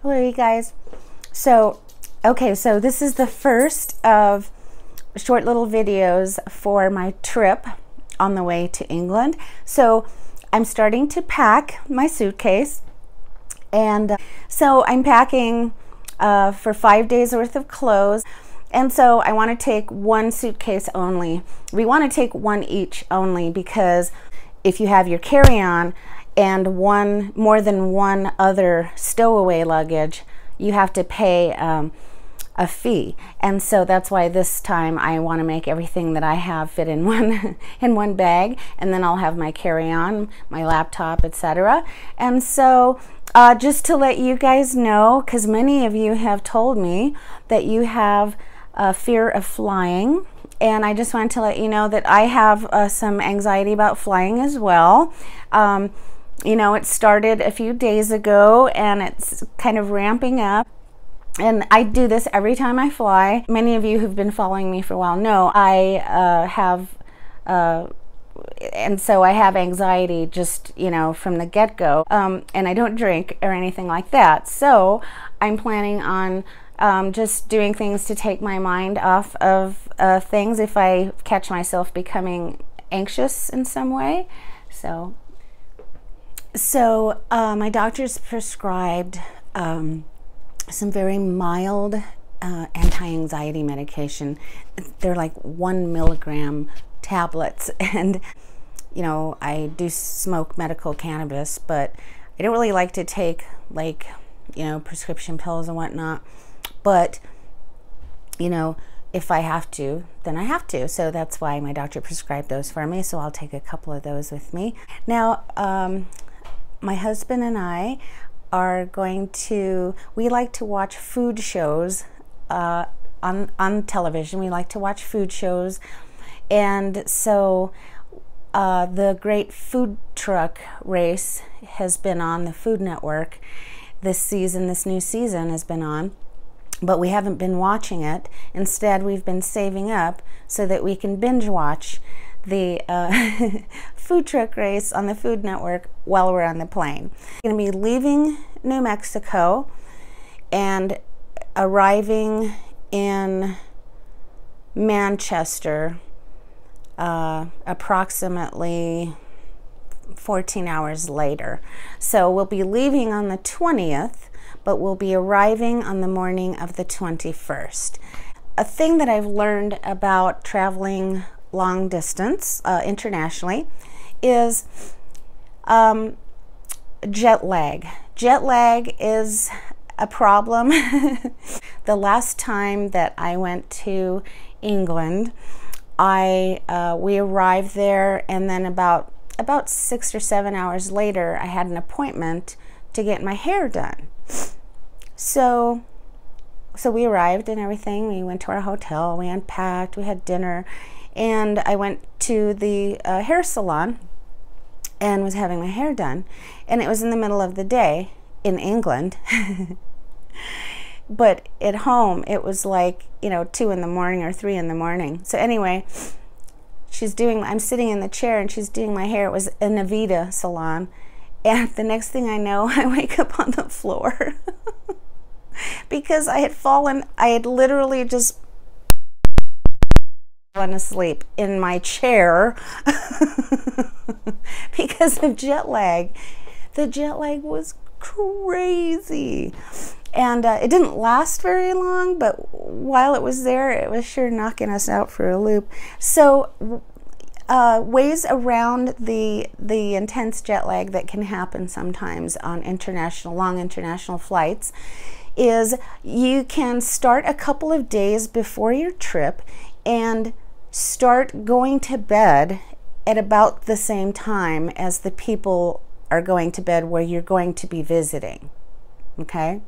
Hello, you guys. So this is the first of short little videos for my trip on the way to England. So I'm starting to pack my suitcase, and so I'm packing for 5 days worth of clothes. And so I want to take one suitcase only. We want to take one each only, because if you have your carry-on and more than one other stowaway luggage, you have to pay a fee. And so that's why this time I want to make everything that I have fit in one in one bag, and then I'll have my carry-on, my laptop, etc. And so just to let you guys know, because many of you have told me that you have fear of flying, and I just wanted to let you know that I have some anxiety about flying as well. You know, it started a few days ago and it's kind of ramping up. And I do this every time I fly. Many of you who've been following me for a while know I and so I have anxiety just, you know, from the get-go. And I don't drink or anything like that. So I'm planning on just doing things to take my mind off of things if I catch myself becoming anxious in some way. So my doctor's prescribed some very mild anti-anxiety medication. They're like 1 milligram tablets, and you know, I do smoke medical cannabis, but I don't really like to take, like, you know, prescription pills and whatnot. But you know, if I have to, then I have to. So that's why my doctor prescribed those for me. So I'll take a couple of those with me. Now, my husband and I are going to, we like to watch food shows on television. We like to watch food shows. And so the Great Food Truck Race has been on the Food Network this season. This new season has been on, but we haven't been watching it. Instead, we've been saving up so that we can binge watch the food truck race on the Food Network while we're on the plane. We're going to be leaving New Mexico and arriving in Manchester approximately 14 hours later. So we'll be leaving on the 20th, but we'll be arriving on the morning of the 21st. A thing that I've learned about traveling long distance internationally is jet lag. Jet lag is a problem. The last time that I went to England, we arrived there, and then about 6 or 7 hours later, I had an appointment to get my hair done. So we arrived and everything. We went to our hotel, we unpacked, we had dinner, and I went to the hair salon and was having my hair done. And it was in the middle of the day in England. But at home, it was like, you know, 2 in the morning or 3 in the morning. So anyway, I'm sitting in the chair and she's doing my hair. It was a Navita salon. And the next thing I know, I wake up on the floor because I had literally just fallen asleep in my chair because of jet lag. The jet lag was crazy. And it didn't last very long, but while it was there, it was sure knocking us out for a loop. So ways around the intense jet lag that can happen sometimes on long international flights is you can start a couple of days before your trip and start going to bed at about the same time as the people are going to bed where you're going to be visiting. Okay?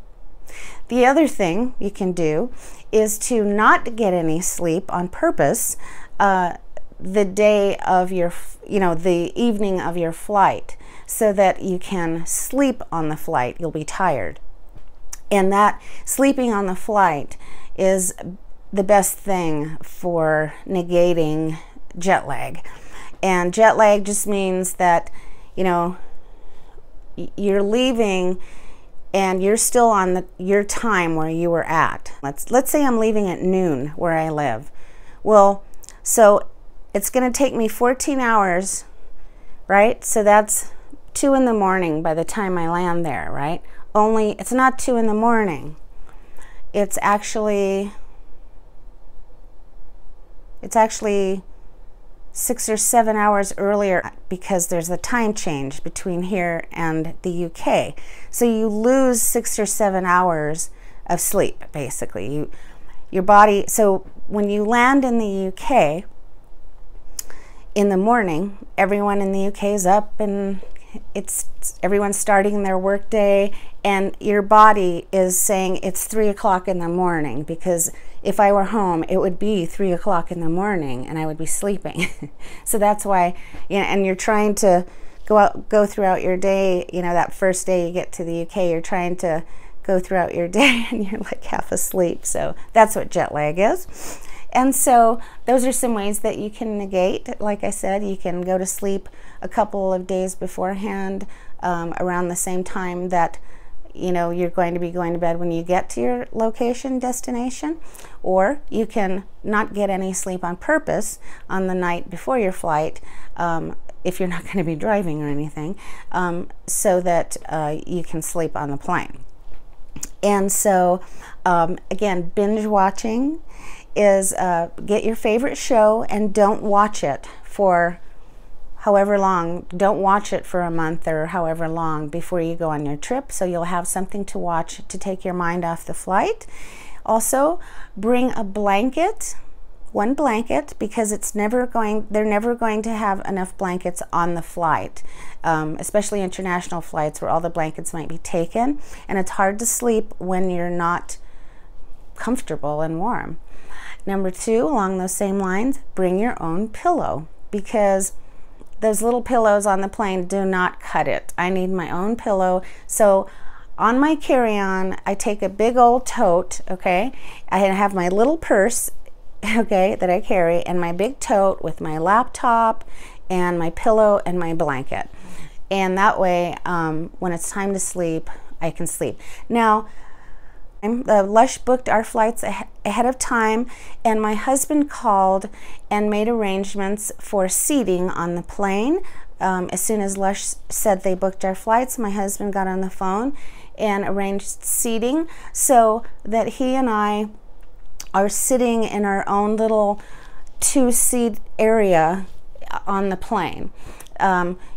The other thing you can do is to not get any sleep on purpose the day of your, the evening of your flight, so that you can sleep on the flight. You'll be tired. And that sleeping on the flight is the best thing for negating jet lag. And jet lag just means that, you know, you're leaving and you're still on your time where you were at. Let's say I'm leaving at noon where I live. Well, so it's going to take me 14 hours, right? So that's 2 in the morning by the time I land there, right? Only it's not 2 in the morning. It's actually 6 or 7 hours earlier, because there's a time change between here and the UK. So you lose 6 or 7 hours of sleep, basically. Your body, so when you land in the UK in the morning, everyone in the UK is up and everyone's starting their work day, and your body is saying it's 3 o'clock in the morning, because if I were home, it would be 3 o'clock in the morning and I would be sleeping. So that's why, you know, and you're trying to go throughout your day, you know, that first day you get to the UK, you're trying to go throughout your day and you're like half asleep. So that's what jet lag is. And so those are some ways that you can negate. Like I said, you can go to sleep a couple of days beforehand, around the same time that, you know, you're going to be going to bed when you get to your location destination. Or you can not get any sleep on purpose on the night before your flight, if you're not going to be driving or anything, so that you can sleep on the plane. And so again, binge watching is get your favorite show and don't watch it for however long. Don't watch it for a month or however long before you go on your trip, so you'll have something to watch to take your mind off the flight. Also, bring a blanket, one blanket, because they're never going to have enough blankets on the flight, especially international flights where all the blankets might be taken, and it's hard to sleep when you're not comfortable and warm. Number 2, along those same lines, bring your own pillow, because those little pillows on the plane do not cut it. I need my own pillow. So on my carry-on, I take a big old tote, okay? I have my little purse, okay, that I carry, and my big tote with my laptop and my pillow and my blanket. And that way, when it's time to sleep, I can sleep. Now, Lush booked our flights ahead of time, and my husband called and made arrangements for seating on the plane. As soon as Lush said they booked our flights, my husband got on the phone and arranged seating so that he and I are sitting in our own little 2-seat area on the plane.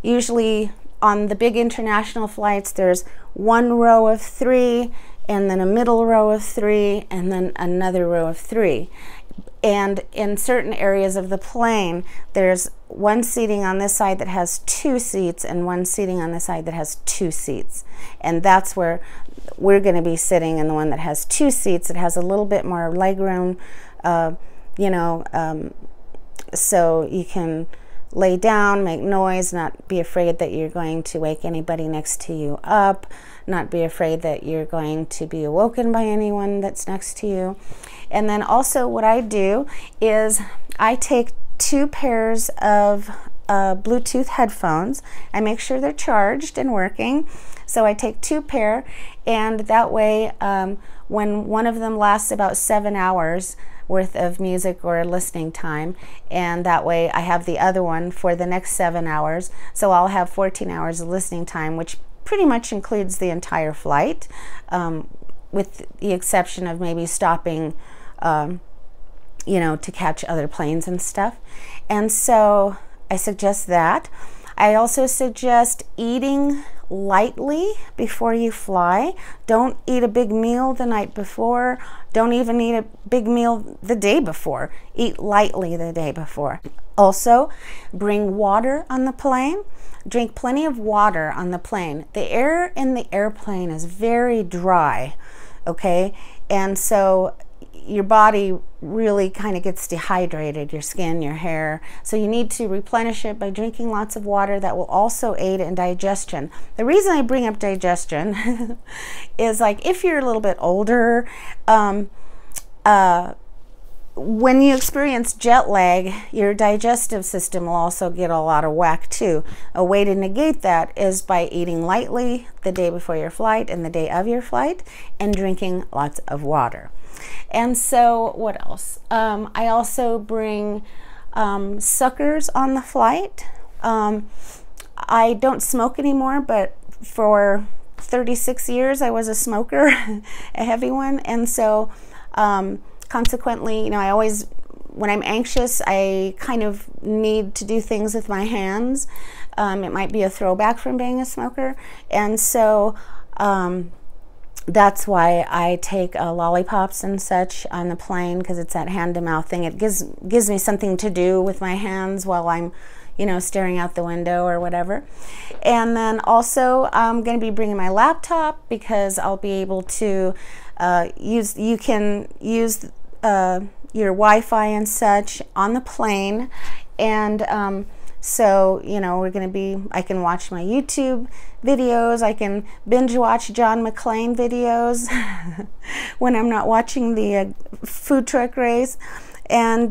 Usually on the big international flights, there's 1 row of 3, and then a middle row of 3, and then another row of 3. And in certain areas of the plane, there's 1 seating on this side that has 2 seats and 1 seating on the side that has 2 seats. And that's where we're going to be sitting, in the one that has 2 seats. It has a little bit more leg room, you know, so you can lay down, make noise, not be afraid that you're going to wake anybody next to you up, not be afraid that you're going to be awoken by anyone that's next to you. And then also what I do is I take 2 pairs of Bluetooth headphones. I make sure they're charged and working. So I take 2 pair, and that way when one of them lasts about 7 hours worth of music or listening time, and that way I have the other one for the next 7 hours, so I'll have 14 hours of listening time, which pretty much includes the entire flight, with the exception of maybe stopping you know, to catch other planes and stuff. And so I suggest that. I also suggest eating lightly before you fly. Don't eat a big meal the night before. Don't even eat a big meal the day before. Eat lightly the day before. Also, bring water on the plane. Drink plenty of water on the plane. The air in the airplane is very dry, okay? And so your body really kind of gets dehydrated, your skin, your hair. So you need to replenish it by drinking lots of water. That will also aid in digestion. The reason I bring up digestion is, like, if you're a little bit older, when you experience jet lag, your digestive system will also get a lot of whack too. A way to negate that is by eating lightly the day before your flight and the day of your flight, and drinking lots of water. And so what else? I also bring suckers on the flight. I don't smoke anymore, but for 36 years I was a smoker, a heavy one. And so consequently, you know, I always, when I'm anxious, I kind of need to do things with my hands. It might be a throwback from being a smoker. And so that's why I take lollipops and such on the plane, because it's that hand-to-mouth thing. It gives me something to do with my hands while I'm, you know, staring out the window or whatever. And then also I'm going to be bringing my laptop, because I'll be able to you can use your Wi-Fi and such on the plane. And so, you know, I can watch my YouTube videos, I can binge watch John McClane videos when I'm not watching the food truck race. And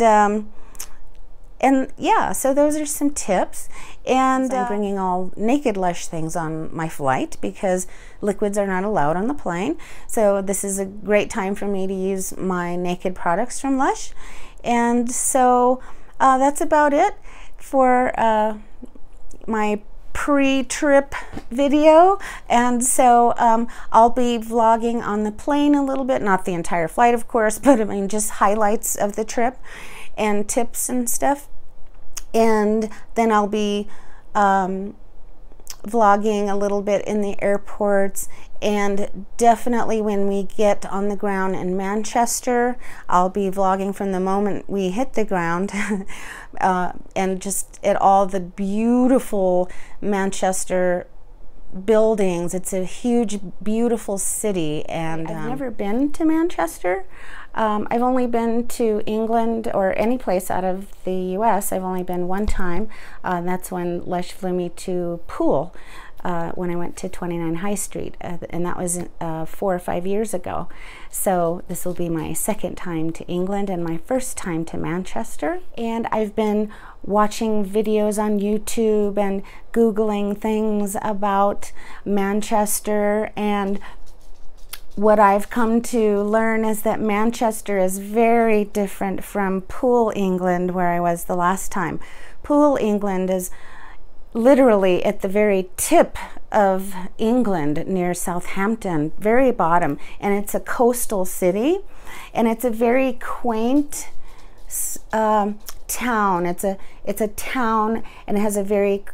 yeah, so those are some tips. And I'm bringing all naked Lush things on my flight, because liquids are not allowed on the plane. So this is a great time for me to use my naked products from Lush. And so that's about it for my pre-trip video. And so I'll be vlogging on the plane a little bit, not the entire flight of course, but I mean just highlights of the trip and tips and stuff. And then I'll be vlogging a little bit in the airports, and definitely when we get on the ground in Manchester, I'll be vlogging from the moment we hit the ground and just at all the beautiful Manchester buildings. It's a huge, beautiful city. And I've never been to Manchester. I've only been to England, or any place out of the US. I've only been one time. That's when Lush flew me to Poole when I went to 29 High Street, and that was 4 or 5 years ago. So this will be my second time to England and my first time to Manchester. And I've been watching videos on YouTube and Googling things about Manchester, and what I've come to learn is that Manchester is very different from Poole, England, where I was the last time. Poole, England is literally at the very tip of England, near Southampton, very bottom, and it's a coastal city, and it's a very quaint town. It's a town, and it has a very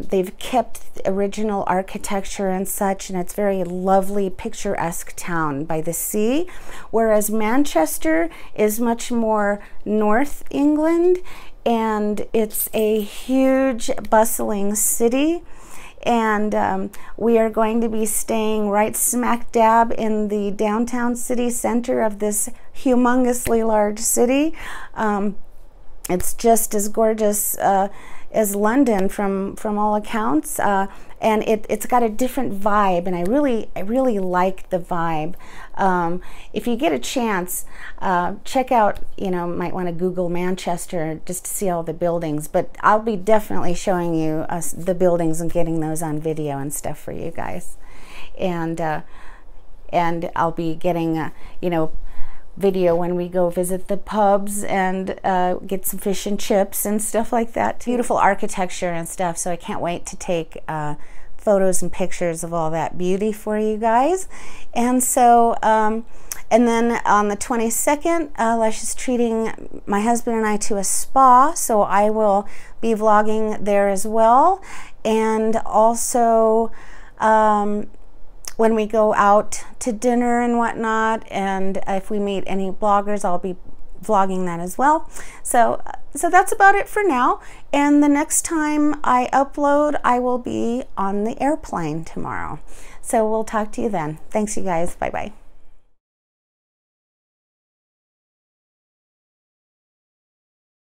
they've kept the original architecture and such, and it's very lovely, picturesque town by the sea. Whereas Manchester is much more North England, and it's a huge, bustling city. And we are going to be staying right smack dab in the downtown city center of this humongously large city. It's just as gorgeous as London from all accounts, and it's got a different vibe, and I really like the vibe. If you get a chance, check out, you know, might want to Google Manchester just to see all the buildings, but I'll be definitely showing you the buildings and getting those on video and stuff for you guys. And I'll be getting you know, video when we go visit the pubs and get some fish and chips and stuff like that too. Beautiful architecture and stuff, so I can't wait to take photos and pictures of all that beauty for you guys. And so and then on the 22nd, Lush is treating my husband and I to a spa, so I will be vlogging there as well. And also when we go out to dinner and whatnot, and if we meet any bloggers, I'll be vlogging that as well. So that's about it for now, and the next time I upload, I will be on the airplane tomorrow. So we'll talk to you then. Thanks, you guys. Bye bye.